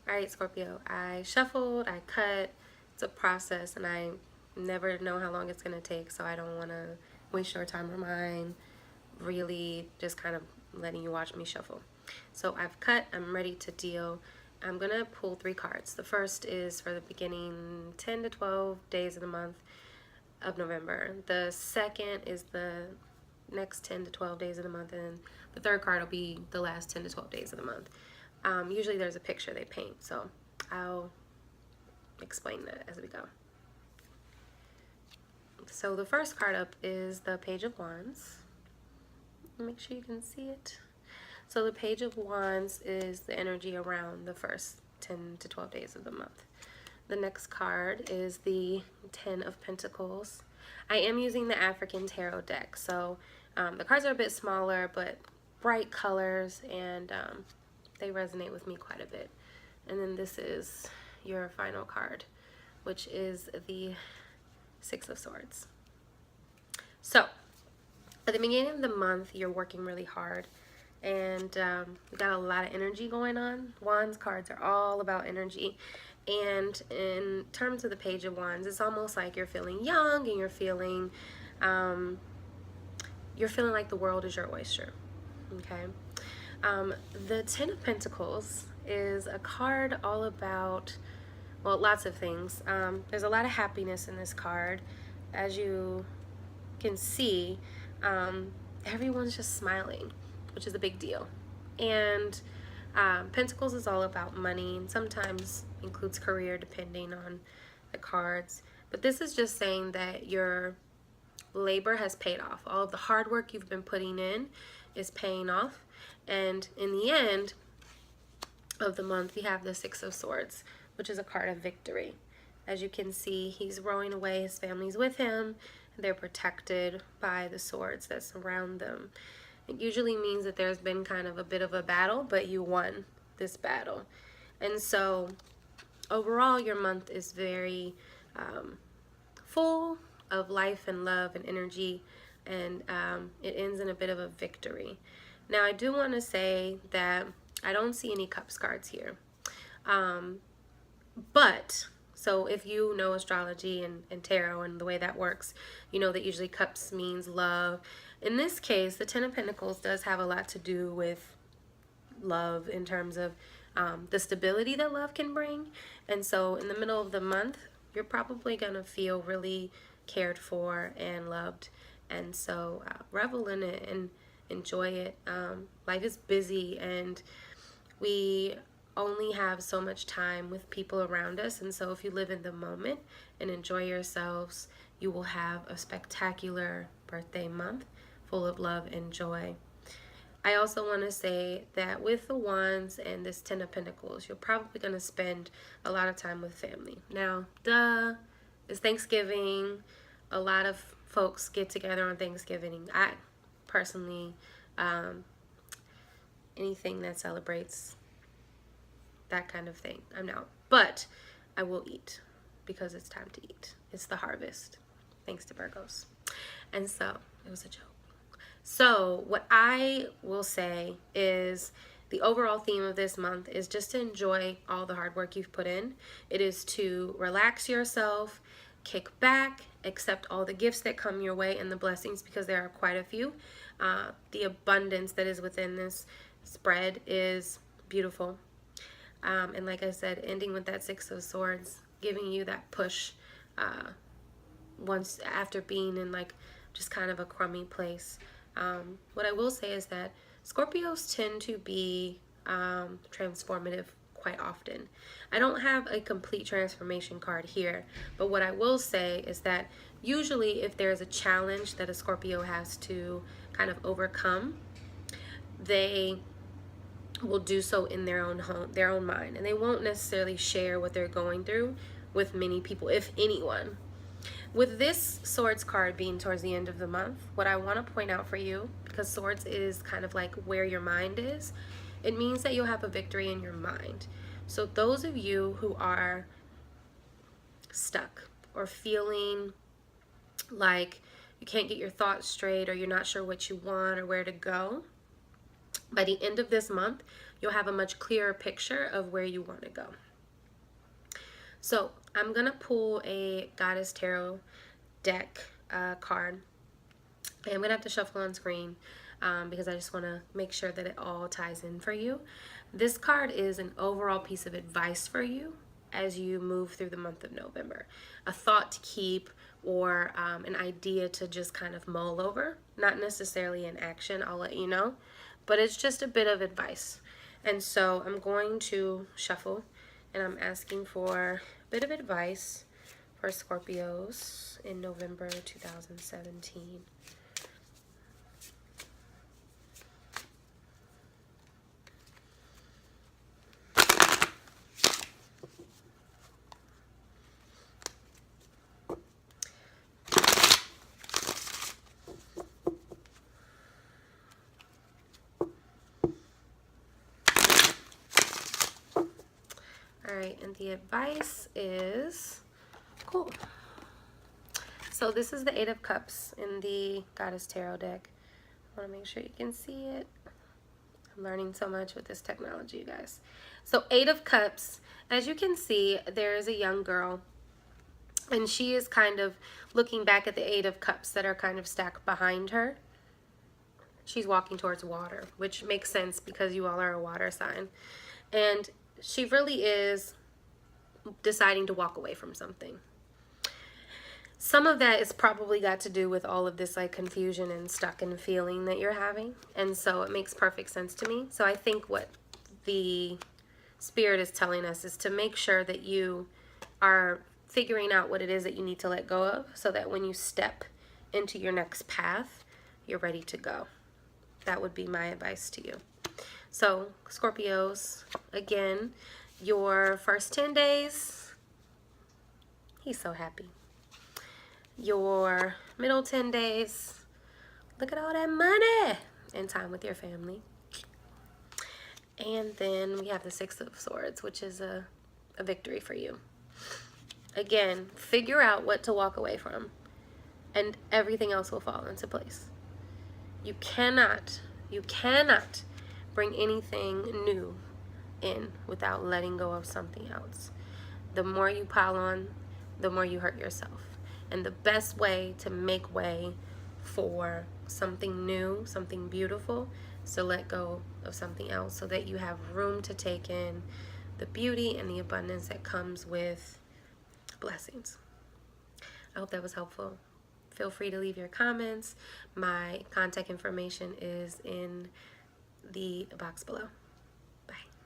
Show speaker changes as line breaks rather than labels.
Alright, Scorpio, I shuffled, I cut. It's a process, and I never know how long it's going to take, so I don't want to waste your time or mine. Really just kind of letting you watch me shuffle. So I've cut, I'm ready to deal. I'm going to pull 3 cards. The first is for the beginning 10 to 12 days of the month of November. The second is the next 10 to 12 days of the month, and the third card will be the last 10 to 12 days of the month. Usually there's a picture they paint, so I'll explain that as we go. So the first card up is the Page of Wands. Make sure you can see it. So the Page of Wands is the energy around the first 10 to 12 days of the month. The next card is the 10 of Pentacles. I am using the African Tarot deck, so the cards are a bit smaller, but bright colors, and they resonate with me quite a bit. And then this is your final card, which is the 6 of Swords. So at the beginning of the month, you're working really hard, and you got a lot of energy going on. Wands cards are all about energy, and in terms of the Page of Wands, it's almost like you're feeling young, and you're feeling like the world is your oyster. Okay. The 10 of Pentacles is a card all about, well, lots of things. There's a lot of happiness in this card. As you can see, everyone's just smiling, which is a big deal. And Pentacles is all about money, and sometimes includes career depending on the cards. But this is just saying that your labor has paid off. All of the hard work you've been putting in is paying off. And in the end of the month, we have the 6 of Swords, which is a card of victory. As you can see, he's rowing away, his family's with him, and they're protected by the swords that surround them. It usually means that there's been kind of a bit of a battle, but you won this battle. And so overall, your month is very full of life and love and energy, and it ends in a bit of a victory. Now, I do want to say that I don't see any cups cards here. But, so if you know astrology and tarot and the way that works, you know that usually cups means love. In this case, the 10 of Pentacles does have a lot to do with love in terms of the stability that love can bring. And so in the middle of the month, you're probably going to feel really cared for and loved. And so revel in it and enjoy it. Life is busy, and we only have so much time with people around us, and so if you live in the moment and enjoy yourselves, you will have a spectacular birthday month full of love and joy. I also want to say that with the Wands and this 10 of Pentacles, you're probably going to spend a lot of time with family. Now, it's Thanksgiving. A lot of folks get together on Thanksgiving. I personally, anything that celebrates that kind of thing, I'm out. But I will eat because it's time to eat. It's the harvest, thanks to Virgos. And so, it was a joke. So what I will say is the overall theme of this month is just to enjoy all the hard work you've put in. It is to relax yourself, kick back, accept all the gifts that come your way and the blessings, because there are quite a few. The abundance that is within this spread is beautiful. And like I said, ending with that 6 of Swords, giving you that push once after being in like just kind of a crummy place. What I will say is that Scorpios tend to be transformative quite often. I don't have a complete transformation card here, but what I will say is that usually if there's a challenge that a Scorpio has to kind of overcome, they will do so in their own home, their own mind, and they won't necessarily share what they're going through with many people, if anyone. With this Swords card being towards the end of the month, what I want to point out for you, because Swords is kind of like where your mind is, it means that you'll have a victory in your mind. So those of you who are stuck or feeling like you can't get your thoughts straight, or you're not sure what you want or where to go, by the end of this month, you'll have a much clearer picture of where you want to go. So I'm gonna pull a Goddess Tarot deck card. And I'm gonna have to shuffle on screen because I just want to make sure that it all ties in for you. This card is an overall piece of advice for you as you move through the month of November. A thought to keep, or an idea to just kind of mull over. Not necessarily an action, I'll let you know, but it's just a bit of advice. And so I'm going to shuffle, and I'm asking for a bit of advice for Scorpios in November 2017. Alright, and the advice is cool. So this is the Eight of Cups in the Goddess Tarot deck. I want to make sure you can see it. I'm learning so much with this technology, you guys. So Eight of Cups, as you can see, there is a young girl, and she is kind of looking back at the Eight of Cups that are kind of stacked behind her. She's walking towards water, which makes sense because you all are a water sign. And she really is deciding to walk away from something. Some of that is probably got to do with all of this like confusion and stuck in feeling that you're having. And so it makes perfect sense to me. So I think what the Spirit is telling us is to make sure that you are figuring out what it is that you need to let go of, so that when you step into your next path, you're ready to go. That would be my advice to you. So Scorpios, again, your first 10 days, he's so happy. Your middle 10 days, look at all that money and time with your family. And then we have the Six of Swords, which is a victory for you. Again, figure out what to walk away from, and everything else will fall into place. You cannot bring anything new in without letting go of something else. The more you pile on, the more you hurt yourself. And the best way to make way for something new, something beautiful, is to let go of something else, so that you have room to take in the beauty and the abundance that comes with blessings. I hope that was helpful. Feel free to leave your comments. My contact information is in the box below.